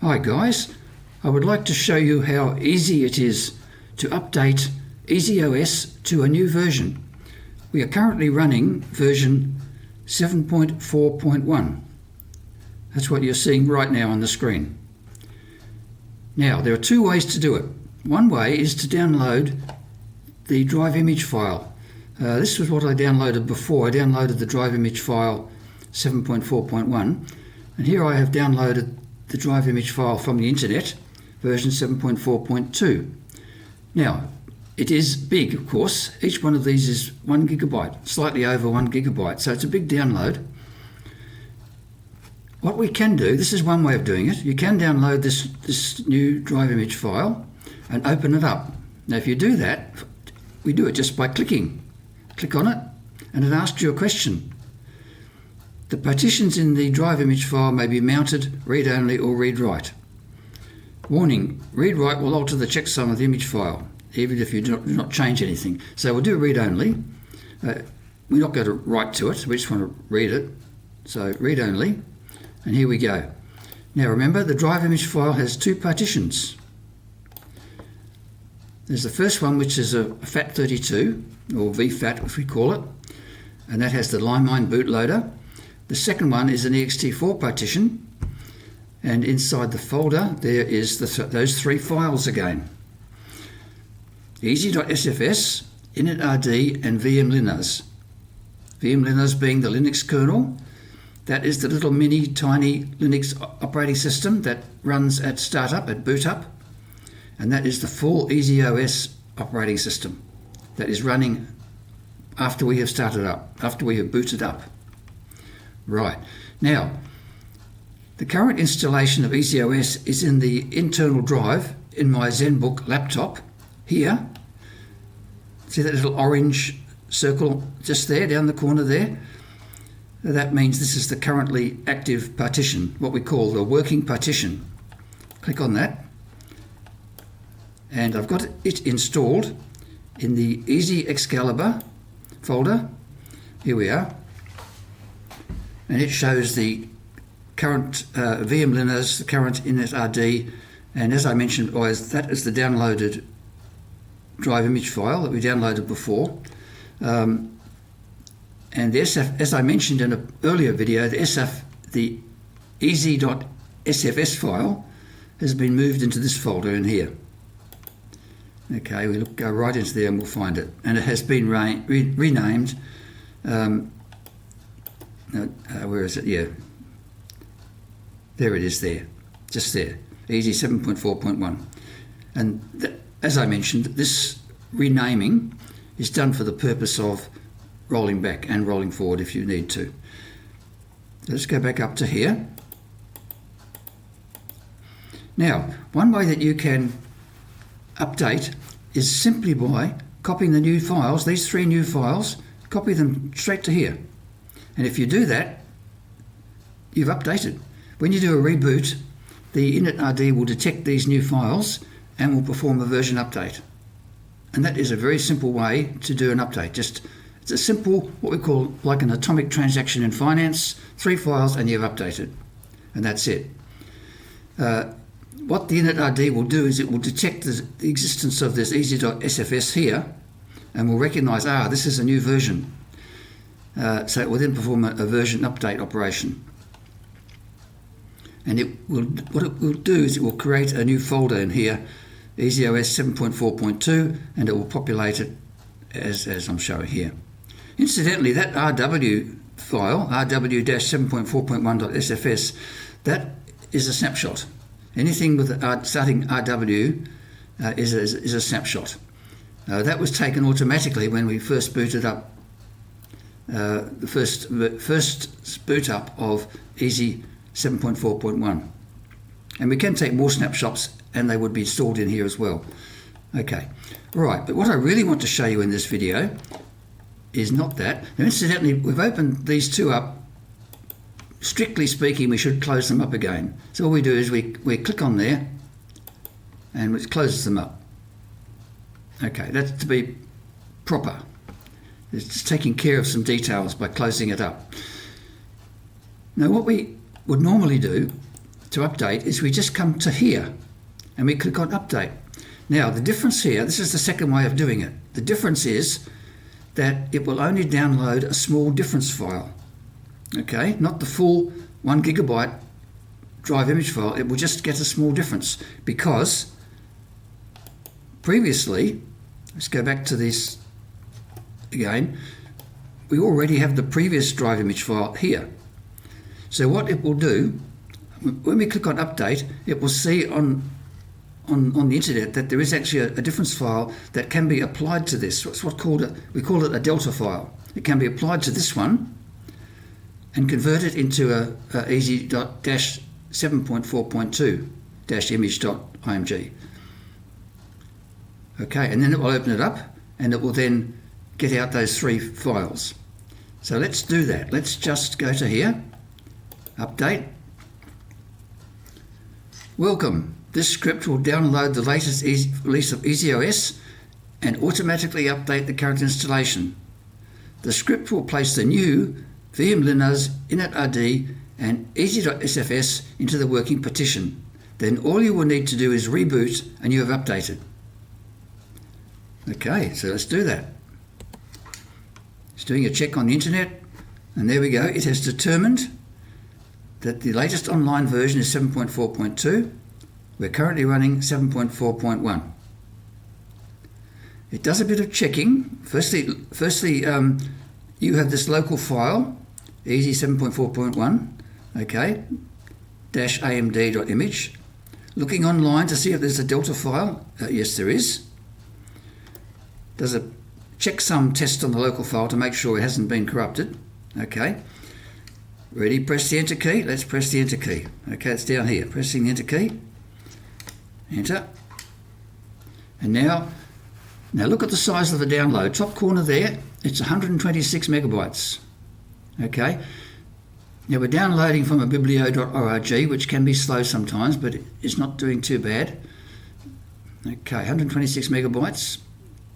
Hi guys, I would like to show you how easy it is to update EasyOS to a new version. We are currently running version 7.4.1. That's what you're seeing right now on the screen. Now, there are two ways to do it. One way is to download the drive image file. This was what I downloaded before. I downloaded the drive image file 7.4.1, and here I have downloaded the drive image file from the internet, version 7.4.2. Now, it is big, of course. Each one of these is 1 gigabyte, slightly over 1 gigabyte, so it's a big download. What we can do, this is one way of doing it, you can download this new drive image file and open it up. Now, if you do that, we do it just by clicking. Click on it, and it asks you a question. The partitions in the drive image file may be mounted read-only or read-write. Warning, read-write will alter the checksum of the image file, even if you do not change anything. So we'll do read-only. We're not going to write to it, we just want to read it. So read-only, and here we go. Now remember, the drive image file has two partitions. There's the first one, which is a FAT32, or VFAT if we call it, and that has the LimeMine bootloader. The second one is an ext4 partition, and inside the folder there is those three files again. Easy.sfs, initRD, and vmlinux. Vmlinux being the Linux kernel. That is the little mini tiny Linux operating system that runs at startup, at boot up, and that is the full EasyOS operating system that is running after we have started up, after we have booted up. Right, now the current installation of EasyOS is in the internal drive in my ZenBook laptop here. See that little orange circle just there, down the corner there? That means this is the currently active partition, what we call the working partition. Click on that, and I've got it installed in the Easy Excalibur folder. Here we are. And it shows the current vmlinux, the current initRD, and as I mentioned, that is the downloaded drive image file that we downloaded before. And the SF, as I mentioned in an earlier video, the easy.sfs file has been moved into this folder in here. Okay, we go right into there and we'll find it. And it has been renamed. Where is it? Yeah. There it is there. Just there. Easy 7.4.1. And as I mentioned, this renaming is done for the purpose of rolling back and rolling forward if you need to. Let's go back up to here. Now, one way that you can update is simply by copying the new files, these three new files, copy them straight to here. And if you do that, you've updated. When you do a reboot, the initRD will detect these new files and will perform a version update. And that is a very simple way to do an update. It's a simple, what we call like an atomic transaction in finance, three files and you've updated. And that's it. What the initRD will do is it will detect the existence of this easy.sfs here and will recognize, this is a new version. So it will then perform a version update operation. And what it will do is it will create a new folder in here, EasyOS 7.4.2, and it will populate it as I'm showing here. Incidentally, that RW file, rw-7.4.1.sfs, that is a snapshot. Anything with starting RW is a snapshot. That was taken automatically when we first booted up the first boot up of Easy 7.4.1. And we can take more snapshots and they would be stored in here as well. Okay, right, but what I really want to show you in this video is not that. Now incidentally, we've opened these two up. Strictly speaking, we should close them up again. So what we do is we click on there and it closes them up. Okay, that's to be proper. It's just taking care of some details by closing it up. Now what we would normally do to update is we just come to here and we click on update. Now the difference here, this is the second way of doing it. The difference is that it will only download a small difference file. Okay, not the full 1 gigabyte drive image file. It will just get a small difference because previously, let's go back to this again, we already have the previous drive image file here. So what it will do, when we click on update, it will see on the internet that there is actually a difference file that can be applied to this. It's we call it a delta file. It can be applied to this one and convert it into a easy-7.4.2-image.img. Okay, and then it will open it up and it will then get out those 3 files. So let's do that. Let's just go to here, update. Welcome. This script will download the latest release of EasyOS and automatically update the current installation. The script will place the new VM-Linux, initRD and easy.sfs into the working partition. Then all you will need to do is reboot and you have updated. Okay, so let's do that. It's doing a check on the internet and there we go. It has determined that the latest online version is 7.4.2. We're currently running 7.4.1. It does a bit of checking. Firstly, you have this local file, easy 7.4.1, okay, -amd.image. Looking online to see if there's a delta file. Yes, there is. Does a checksum test on the local file to make sure it hasn't been corrupted. Okay. Ready? Press the enter key. Let's press the enter key. Okay, it's down here. Pressing the enter key. Enter. And now look at the size of the download. Top corner there, it's 126 megabytes. Okay. Now we're downloading from a biblio.org, which can be slow sometimes, but it's not doing too bad. Okay, 126 megabytes.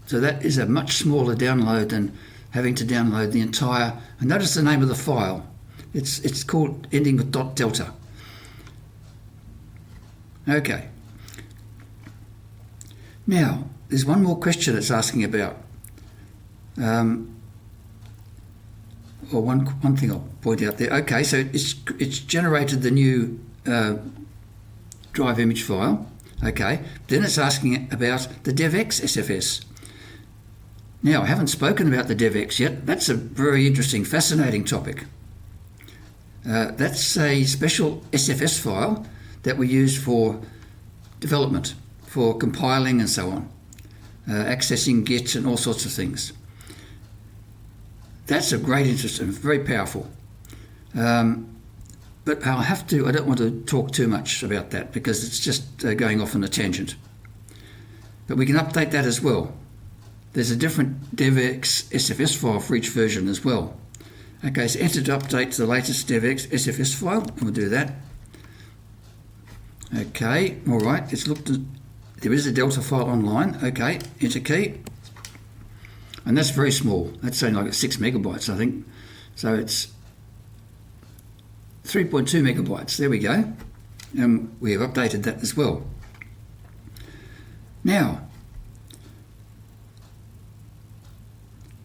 So that is a much smaller download than having to download the entire. And notice the name of the file. It's called ending with .delta. Okay. Now, there's one more question it's asking about. Or one thing I'll point out there. Okay, so it's generated the new drive image file. Okay, then it's asking about the DevX SFS. Now, I haven't spoken about the DevX yet. That's a very interesting, fascinating topic. That's a special SFS file that we use for development, for compiling and so on, accessing Git and all sorts of things. That's of great interest and very powerful. But I don't want to talk too much about that because it's just going off on a tangent. But we can update that as well. There's a different DevX SFS file for each version as well. Okay, so enter to update to the latest DevX SFS file, and we'll do that. Okay, all right, it's looked at, there is a Delta file online. Okay, enter key. And that's very small. That's only like 6 megabytes, I think. So it's 3.2 megabytes. There we go. And we have updated that as well. Now,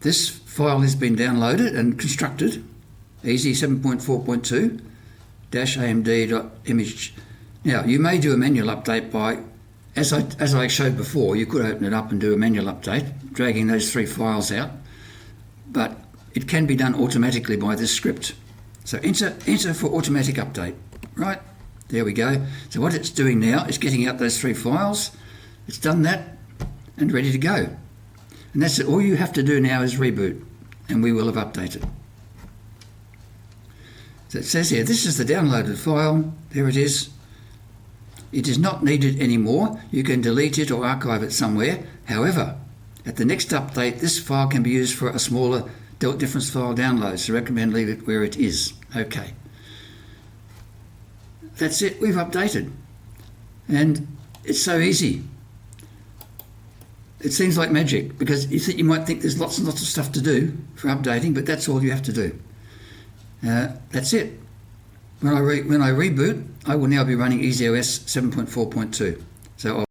this file has been downloaded and constructed, easy 7.4.2-amd.image. Now, you may do a manual update by, as I showed before, you could open it up and do a manual update, dragging those 3 files out, but it can be done automatically by this script. So enter for automatic update. Right, there we go. So what it's doing now is getting out those 3 files. It's done that and ready to go. And that's it. All you have to do now is reboot, and we will have updated. So it says here, this is the downloaded file. There it is. It is not needed anymore. You can delete it or archive it somewhere. However, at the next update, this file can be used for a smaller difference file download, so recommend leave it where it is. Okay. That's it. We've updated. And it's so easy. It seems like magic because you might think there's lots and lots of stuff to do for updating, but that's all you have to do. That's it. When I reboot, I will now be running EasyOS 7.4.2. So I'll